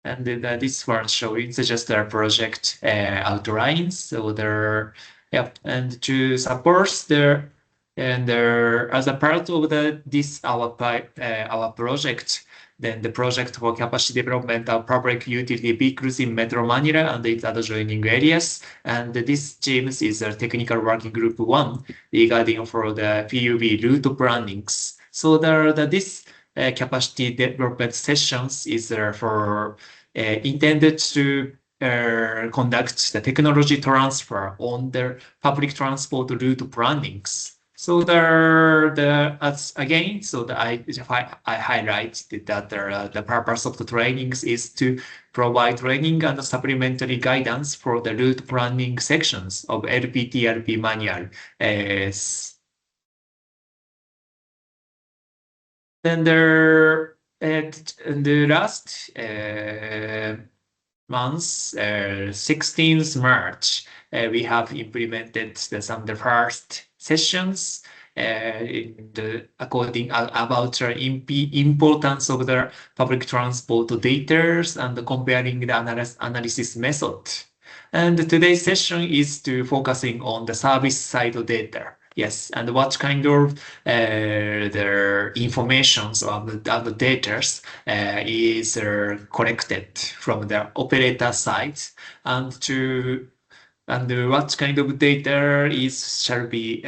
And this one showing just a project outlines. So there, yeah, and to support the and as a part of this our project, then the project for capacity development of public utility vehicles in Metro Manila and its adjoining areas. And this team is a technical working group 1 regarding for the PUV route plannings. So this capacity development sessions is for intended to conduct the technology transfer on the public transport route plannings. So as again, so I highlight that the purpose of the trainings is to provide training and supplementary guidance for the route planning sections of LPTRP manual. Then the last month, 16th March, we have implemented some of the first sessions according about the importance of the public transport data and comparing the analysis method. And today's session is to focusing on the service side data. Yes, and what kind of the informations of the data is collected from the operator side, and what kind of data shall be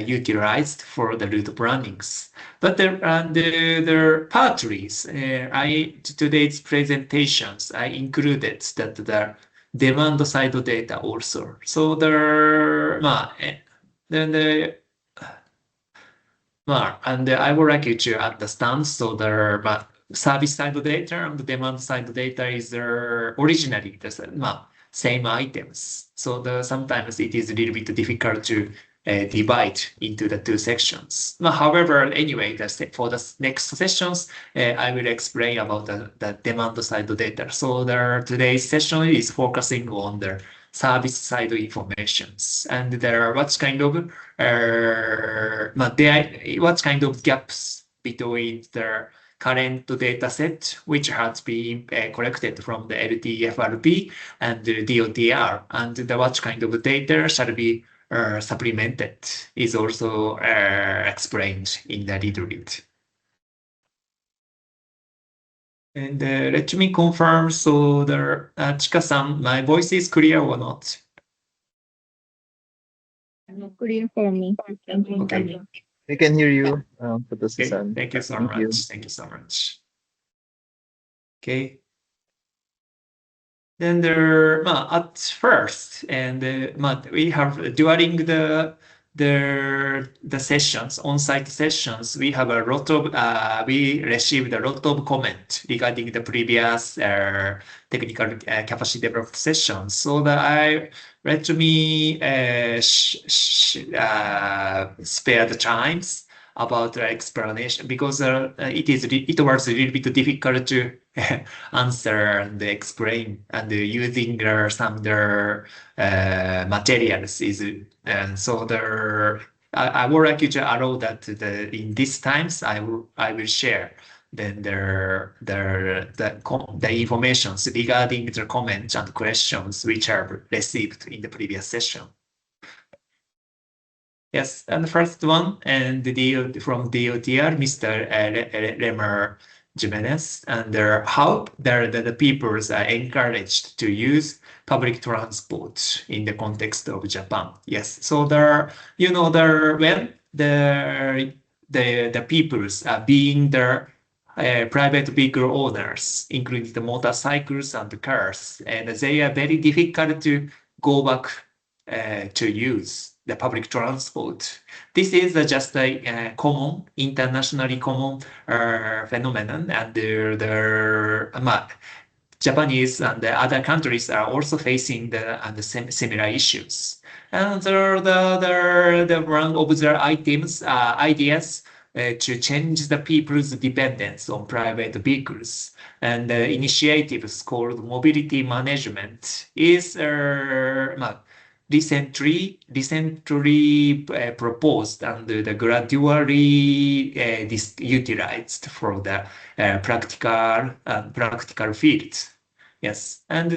utilized for the route plannings. But partly, today's presentations, I included that the demand side data also. So and I would like you to understand, so the service side data and the demand side data is originally the same items. So sometimes it is a little bit difficult to divide into the two sections. However, anyway, for the next sessions, I will explain about the demand side data. So today's session is focusing on the service side informations, and there are what kind of gaps between the current data set, which has been collected from the LTFRP and the DOTr, and what kind of data shall be supplemented is also explained in the little bit. And let me confirm, so Chika-san, my voice is clear or not? Clear for me. Okay. We can hear you, Okay. Thank you so much. Thank you so much. Okay. Then at first, and we have during the sessions, on-site sessions, we have a lot of we received a lot of comment regarding the previous technical capacity development sessions. So let me spare the times about the explanation, because it was a little bit difficult to answer and explain, and using some materials is, and so I would like you to allow that in these times I will share then the information regarding the comments and questions which are received in the previous session. Yes, and the first one, and from DOTr, Mr. Remer Jimenez, and how the people are encouraged to use public transport in the context of Japan. Yes, so when the peoples are being the private vehicle owners, including the motorcycles and the cars, and they are very difficult to go back to use the public transport. This is just a common, internationally common phenomenon, and Japanese and the other countries are also facing the similar issues. And the one of their ideas to change the people's dependence on private vehicles, and initiatives called mobility management is recently proposed and gradually utilized for the practical fields. Yes, and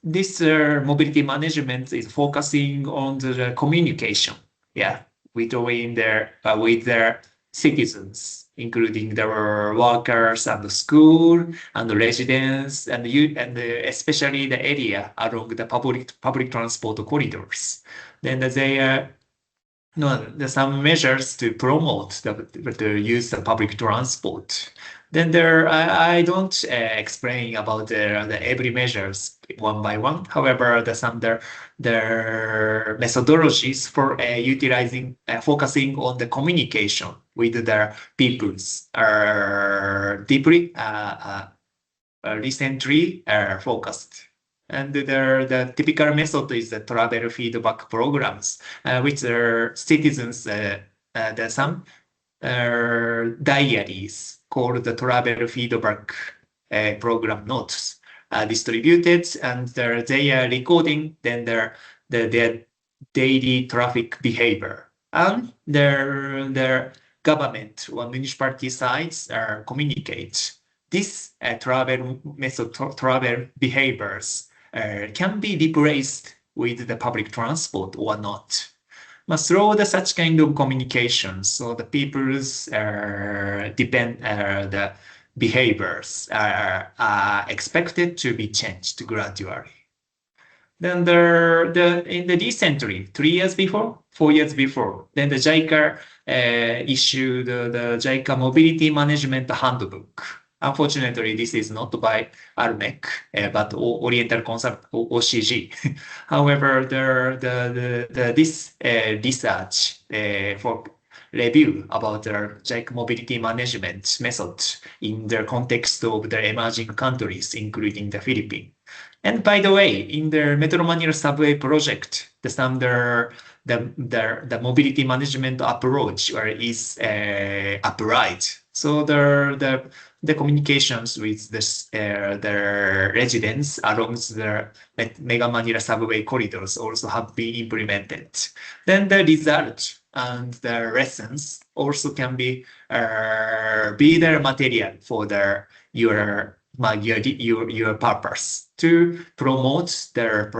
this mobility management is focusing on the communication. Yeah, between with their citizens, including their workers and the school and the residents and especially the area along the public transport corridors. Then they no, there's some measures to promote the use of public transport. Then I don't explain about the every measures one by one. However, their methodologies for utilizing, focusing on the communication with the peoples are deeply recently focused. And the typical method is the travel feedback programs, which are citizens, there's some diaries called the travel feedback program notes distributed, and they are recording then their daily traffic behavior. And their government or municipality sites communicate this travel behaviors can be replaced with the public transport or not. Through such kind of communication, so the people's the behaviors are expected to be changed gradually. Then in the recently, 3 years before, 4 years before, then the JICA issued the JICA Mobility Management Handbook. Unfortunately, this is not by ALMEC, but Oriental Consult OCG. However, this research for review about the JICA mobility management method in the context of the emerging countries, including the Philippines. And by the way, in the Metro Manila subway project, the mobility management approach is applied. So the communications with the residents along the Mega Manila subway corridors also have been implemented. Then the result and the lessons also can be the material for your purpose to promote their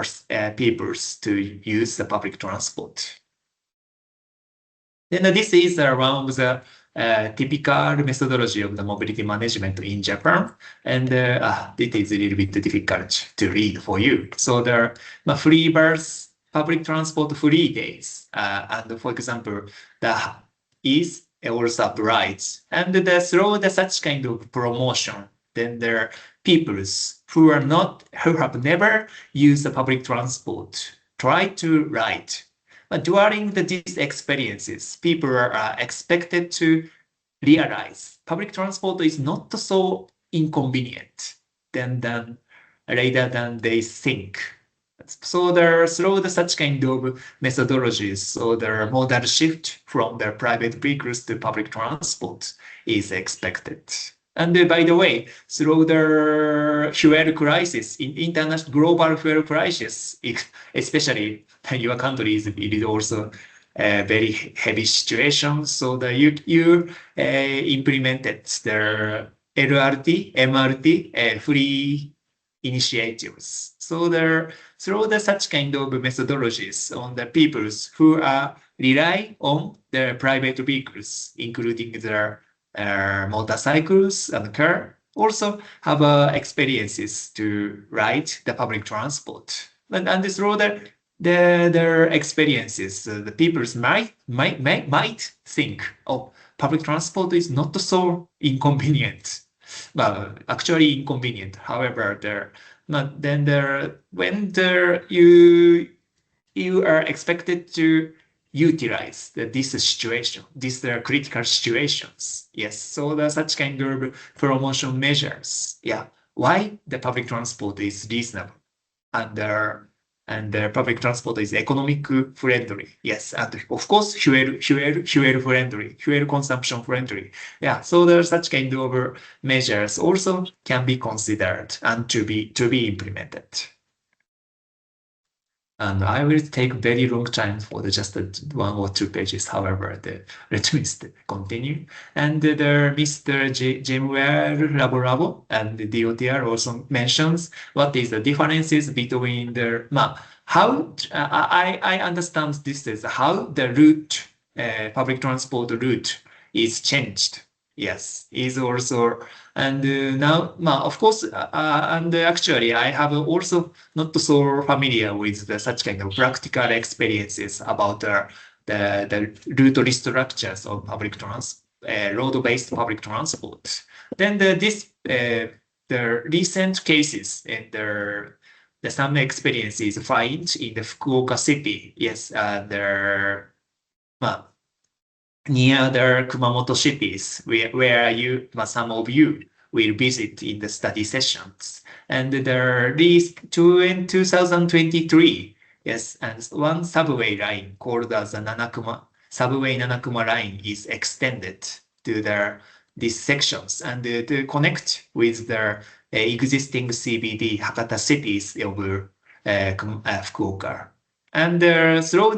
peoples to use the public transport. Then this is around the typical methodology of the mobility management in Japan, and it is a little bit difficult to read for you. So there are free bus, public transport free days, and for example, the is also applied, and through such kind of promotion, then there are peoples who have never used the public transport try to ride. But during these experiences, people are expected to realize public transport is not so inconvenient rather than they think. So through such kind of methodologies, so the modal shift from their private vehicles to public transport is expected. And by the way, through the fuel crisis, in international global fuel crisis, especially your country is also a very heavy situation. So you implemented the LRT, MRT free initiatives. So through such kind of methodologies on the peoples who rely on their private vehicles, including their motorcycles and car, also have experiences to ride the public transport. And through their experiences, the peoples might think, oh, public transport is not so inconvenient. Well, actually inconvenient. However, when you are expected to utilize this situation, these are critical situations. Yes, so there's such kind of promotion measures. Yeah, why the public transport is reasonable and the public transport is economic friendly. Yes, and of course fuel friendly, fuel consumption friendly. Yeah, so there's such kind of measures also can be considered and to be implemented. And I will take very long time for just 1 or 2 pages. However, let me continue. And the Mr. Jameware Labo and the DOTr also mentions what is the differences between the how I understand this is how the route public transport route is changed. Yes, is also and now, of course, and actually, I have also not so familiar with such kind of practical experiences about the route structures of road-based public transport. Then the recent cases and the some experiences find in the Fukuoka city. Yes, near the Kumamoto cities, where some of you will visit in the study sessions. And these in 2023, yes, and one subway line called as the Subway Nanakuma line is extended to these sections and to connect with the existing CBD Hakata cities of Fukuoka. And through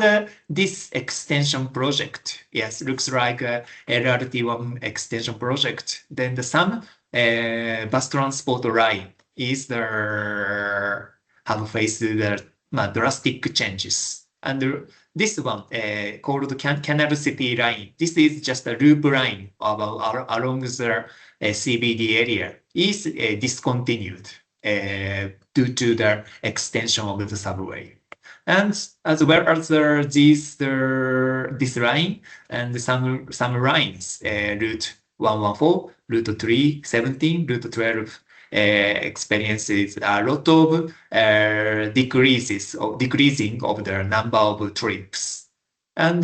this extension project, yes, looks like a LRT1 extension project, then some bus transport line is have faced the drastic changes. And this one called Canal City line, this is just a loop line along the CBD area, is discontinued due to the extension of the subway. And as well as this line and some lines, route 114, route 317, route 12 experiences a lot of decreasing of the number of trips. And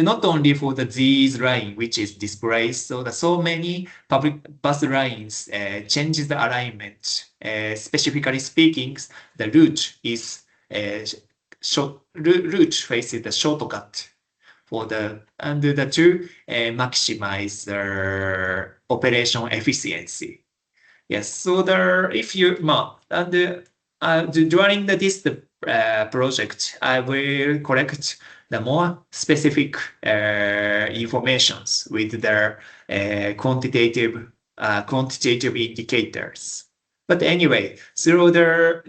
not only for these line which is displaced, so many public bus lines changes the alignment. Specifically speaking, the route is route faces the shortcut for to maximize the operation efficiency. Yes, so if you during this project, I will collect the more specific informations with their quantitative indicators. But anyway, through the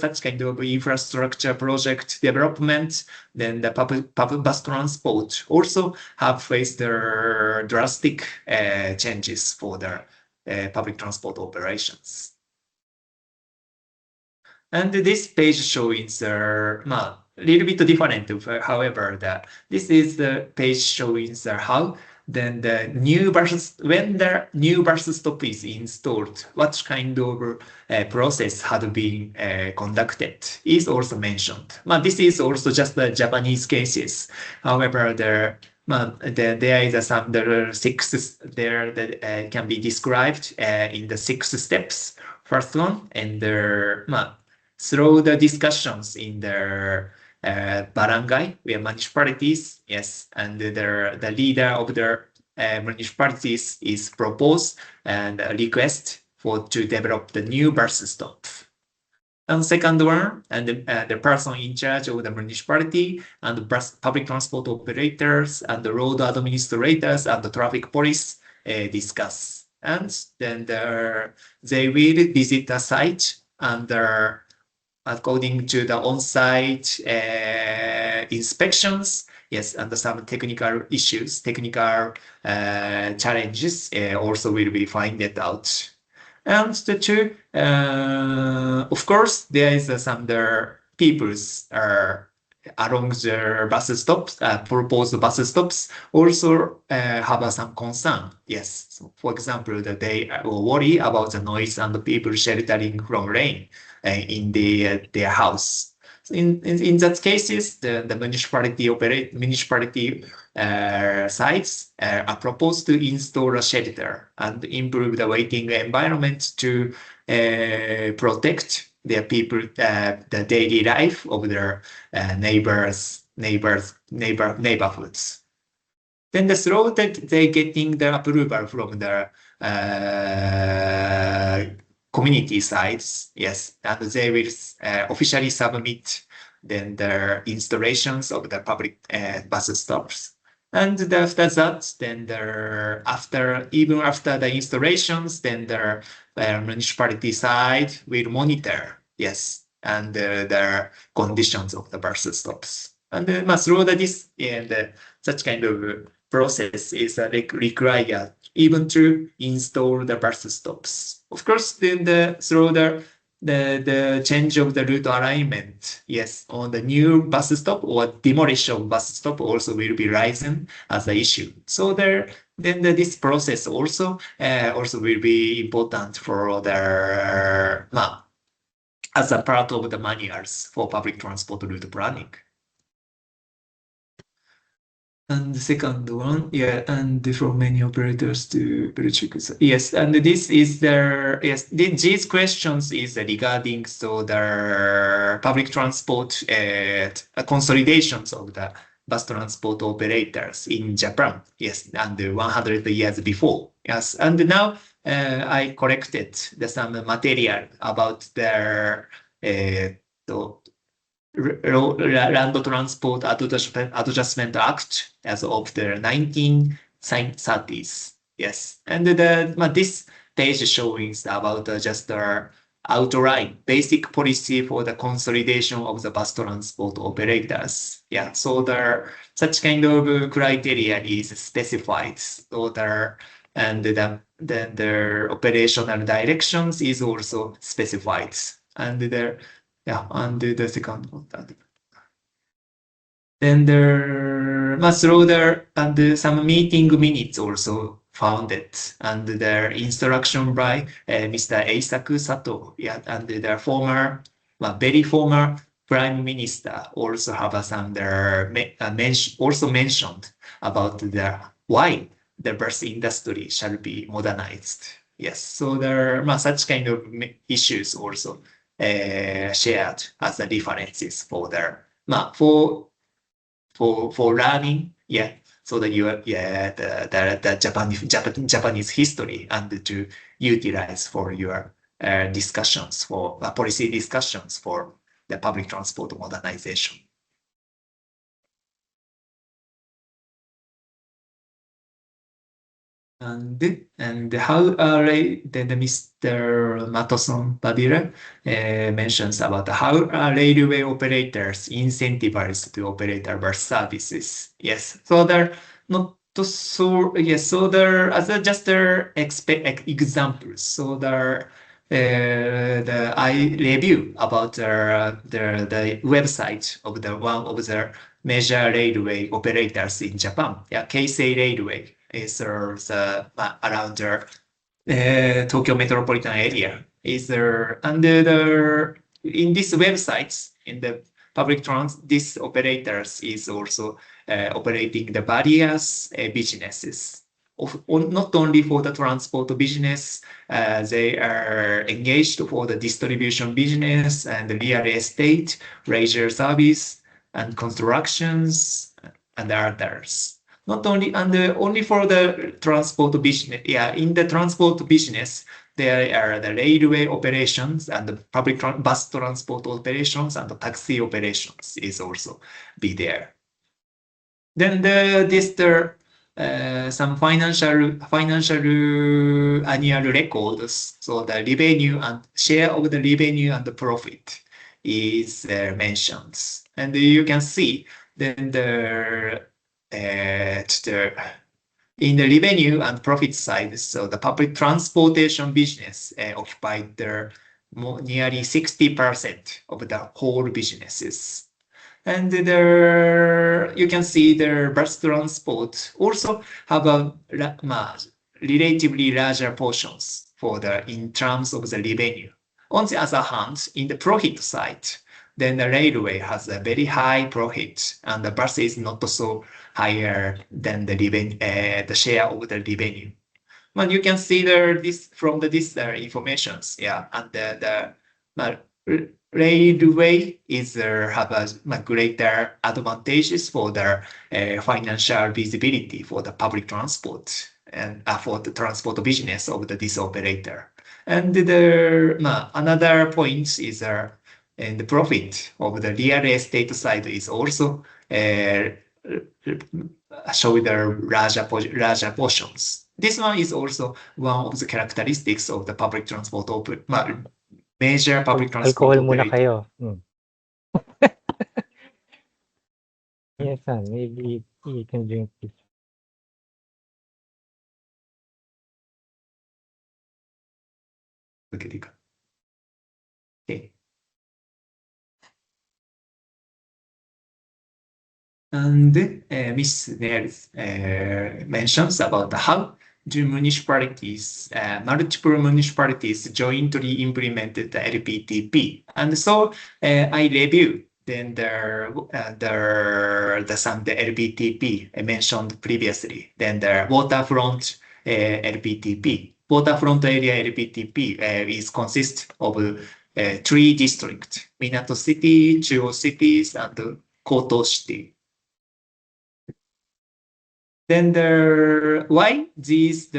such kind of infrastructure project development, then the public bus transport also have faced their drastic changes for their public transport operations. And this page shows a little bit different. However, this is the page showing how then when the new bus stop is installed, what kind of process had been conducted is also mentioned. This is also just the Japanese cases. However, there is some six there that can be described in the 6 steps. First one, and through the discussions in the barangay, where municipalities, yes, and the leader of the municipalities is proposed and request to develop the new bus stop. And second one, and the person in charge of the municipality and the public transport operators and the road administrators and the traffic police discuss. And then they will visit the site and according to the on-site inspections, yes, and some technical issues, technical challenges also will be finded out. And of course, there is some people's along the bus stops, proposed bus stops, also have some concern. Yes, so for example, that they worry about the noise and the people sheltering from rain in their house. So in that cases, the municipality sites are proposed to install a shelter and improve the waiting environment to protect their people, the daily life of their neighborhoods. Then through that they getting the approval from the community sides, yes, and they will officially submit then their installations of the public bus stops. And after that, then even after the installations, then the municipality side will monitor, yes, and the conditions of the bus stops. And through this and such kind of process is required even to install the bus stops. Of course, then through the change of the route alignment, yes, on the new bus stop or demolition of bus stop also will be risen as an issue. So this process also will be important for the as a part of the manuals for public transport route planning. And the second one, yeah, and from many operators to check. Yes, and this is these questions is regarding the public transport consolidations of the bus transport operators in Japan. Yes, and 100 years before. Yes, and now I collected some material about their Land Transport Adjustment Act as of the 1930s. Yes, and this page showing about just the outline, basic policy for the consolidation of the bus transport operators. Yeah, so such kind of criteria is specified. So then the operational directions is also specified, and and the second one. Then through and some meeting minutes also founded, and their instruction by Mr. Eisaku Sato, yeah, and their very former prime minister also have some also mentioned about why the bus industry shall be modernized. Yes, so there are such kind of issues also shared as the references for for learning, yeah. So that you the Japanese history and to utilize for your discussions for policy discussions for the public transport modernization. And how Mr. Matteson Badira mentions about how railway operators incentivized to operate our bus services. Yes, so they're not so yes, so there as just their examples. So there I review about the website of one of the major railway operators in Japan. Yeah, Keisei Railway is around the Tokyo metropolitan area. Is there under in these websites in the public these operators is also operating the various businesses. Not only for the transport business, they are engaged for the distribution business and the real estate, leisure service, and constructions, and others. Not only only for the transport business. Yeah, in the transport business, there are the railway operations and the public bus transport operations and the taxi operations is also be there. Then some financial annual records. So the revenue and share of the revenue and the profit is mentioned, and you can see then in the revenue and profit side. So the public transportation business occupied nearly 60% of the whole businesses. And you can see the bus transport also have a relatively larger portions in terms of the revenue. On the other hand, in the profit side, then the railway has a very high profit, and the bus is not so higher than the share of the revenue. But you can see this from this informations, yeah, and the railway is have a greater advantages for the financial visibility for the public transport and for the transport business of this operator. And another point is and the profit of the real estate side is also show the larger portions. This one is also one of the characteristics of the public transport major public transport Alcohol muna operator. kayo. Yes, maybe you can drink this. Okay. And Ms. Nair mentions about how do municipalities, multiple municipalities jointly implemented the LPTP. And so I review then the LPTP I mentioned previously, then the waterfront LPTP. Waterfront area LPTP is consist of 3 districts: Minato City, Chuo cities, and Koto City. Then why these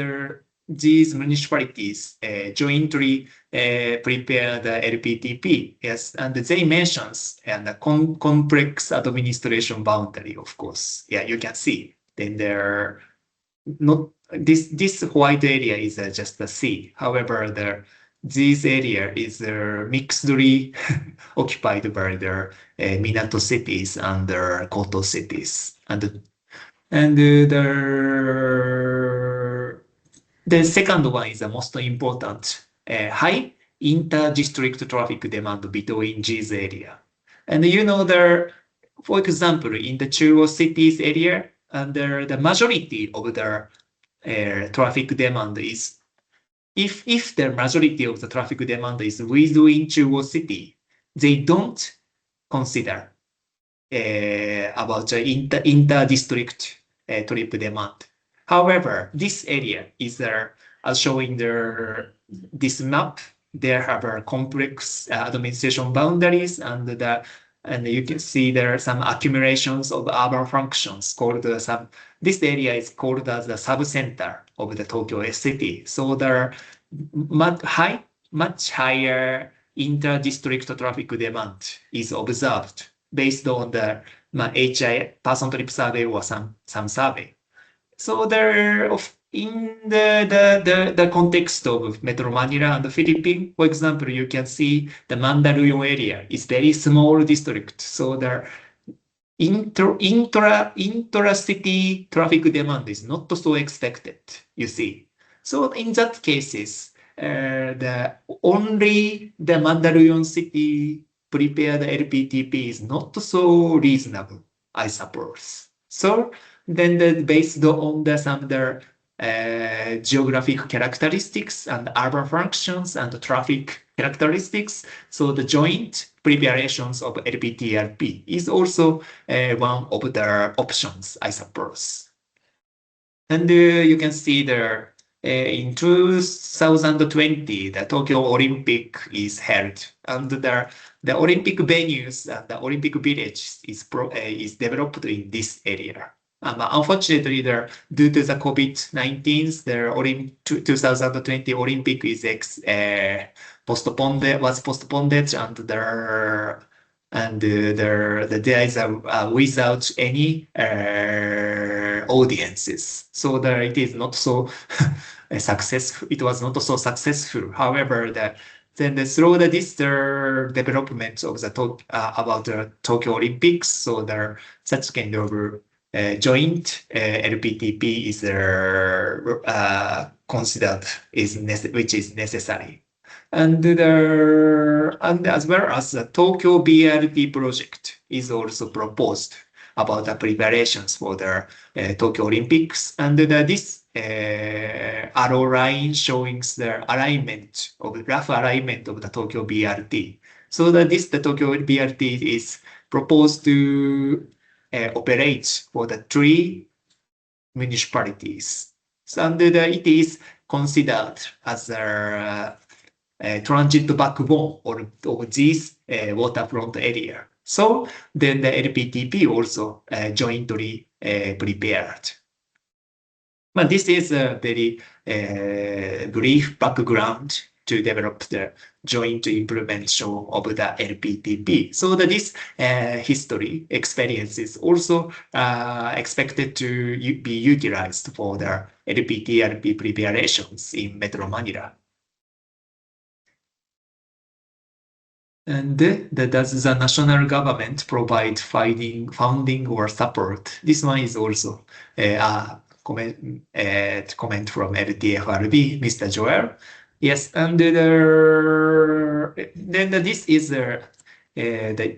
municipalities jointly prepare the LPTP? Yes, and they mentions and the complex administration boundary, of course. Yeah, you can see. Then there not this white area is just the sea. However, this area is mixedly occupied by the Minato cities and the Koto cities. And the second one is the most important, high inter-district traffic demand between these area. And for example, in the Chuo cities area, and the majority of the traffic demand is, if the majority of the traffic demand is within Chuo city, they don't consider about the inter-district trip demand. However, this area is as showing this map. There have complex administration boundaries, and you can see there are some accumulations of urban functions called this area is called as the sub-center of the Tokyo city. So there are much higher inter-district traffic demand is observed based on the HI person trip survey or some survey. So in the context of Metro Manila and the Philippines, for example, you can see the Mandaluyong area is very small district. So the intra-city traffic demand is not so expected, you see. So in that cases, only the Mandaluyong city prepare the LPTP is not so reasonable, I suppose. So then based on some other geographic characteristics and urban functions and traffic characteristics, so the joint preparations of LPTRP is also one of the options, I suppose. And you can see there in 2020, the Tokyo Olympic is held, and the Olympic venues and the Olympic village is developed in this area. Unfortunately, due to the COVID-19, the 2020 Olympic is postponed, and there is without any audiences. So it is not so successful. It was not so successful. However, through this development of about the Tokyo Olympics, so such kind of joint LPTP is considered which is necessary. And as well as the Tokyo BRT project is also proposed about the preparations for the Tokyo Olympics. And this arrow line showing the rough alignment of the Tokyo BRT. So the Tokyo BRT is proposed to operate for the 3 municipalities. So, and it is considered as a transit backbone of this waterfront area. So then the LPTP also jointly prepared. But this is a very brief background to develop the joint implementation of the LPTP. So that this history experience is also expected to be utilized for the LPTRP preparations in Metro Manila. And does the national government provide funding or support? This one is also a comment from LTFRB, Mr. Joel. Yes, and then this is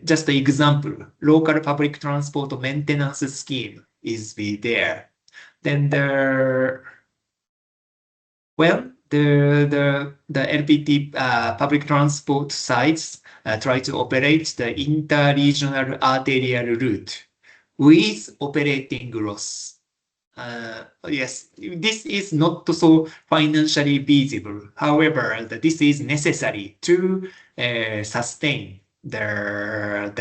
just the example. Local public transport maintenance scheme is there. Then the LPT public transport sites try to operate the inter-regional arterial route with operating loss. Yes, this is not so financially feasible. However, this is necessary to sustain the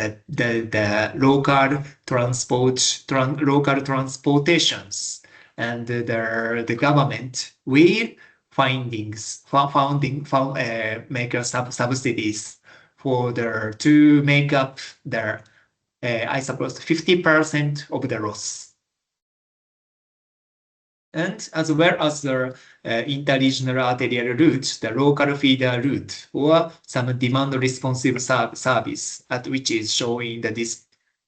local transportations, and the government will make subsidies for to make up their I suppose 50% of the loss. And as well as the interregional arterial route, the local feeder route, or some demand responsive service, which is showing this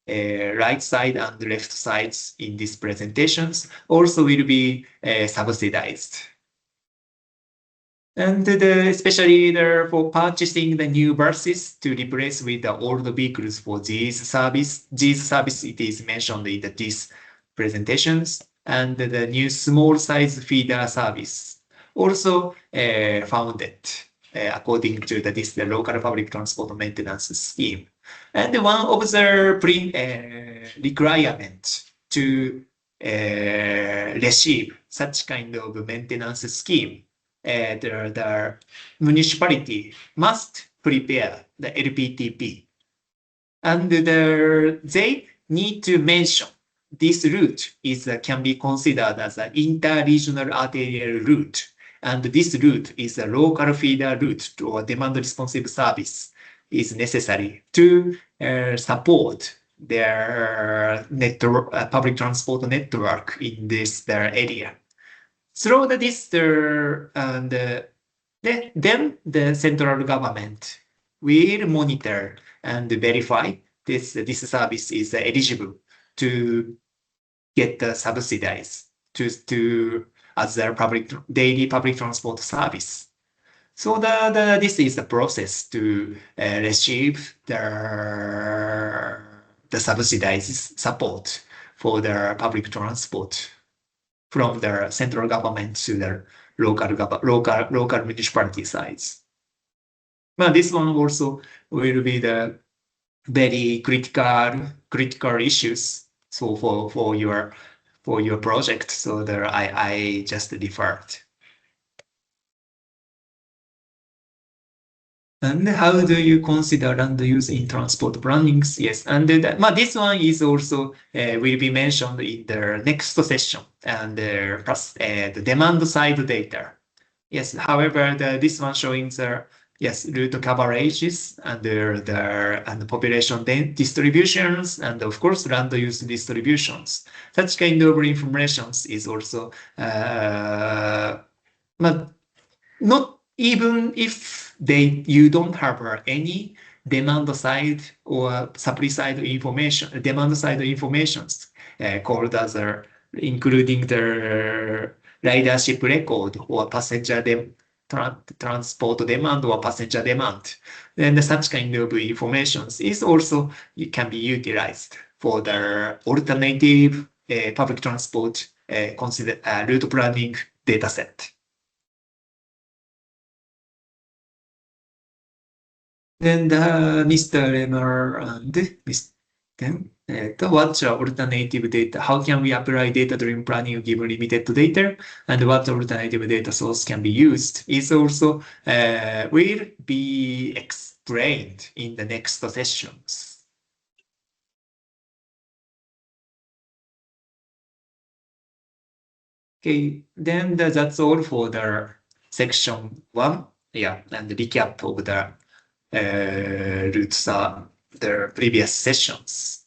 right side and left sides in these presentations, also will be subsidized. And especially for purchasing the new buses to replace with the old vehicles for these service it is mentioned in these presentations, and the new small size feeder service also founded according to the local public transport maintenance scheme. And one of the requirement to receive such kind of maintenance scheme, the municipality must prepare the LPTP, and they need to mention this route can be considered as an inter-regional arterial route, and this route is a local feeder route or demand responsive service is necessary to support their network, public transport network in their area. Through then the central government will monitor and verify this service is eligible to get subsidized as their daily public transport service. So this is the process to receive the subsidized support for their public transport from the central government to the local municipality sides. But this one also will be the very critical issues. So for your project, so there I just deferred. And how do you consider land use in transport plannings? Yes, and this one is also will be mentioned in the next session, and plus the demand side data. Yes, however, this one showing the route coverages and the population distributions, and of course land use distributions. Such kind of information is also but not even if you don't have any demand side or supply side information, demand side informations called as including the ridership record or passenger transport demand or passenger demand. Then such kind of information is also can be utilized for the alternative public transport route planning dataset. Then Mr. Lemmer and what's alternative data? How can we apply data-driven planning given limited data? And what alternative data source can be used is also will be explained in the next sessions. Okay, then that's all for the section 1. Yeah, and recap of the roots the previous sessions.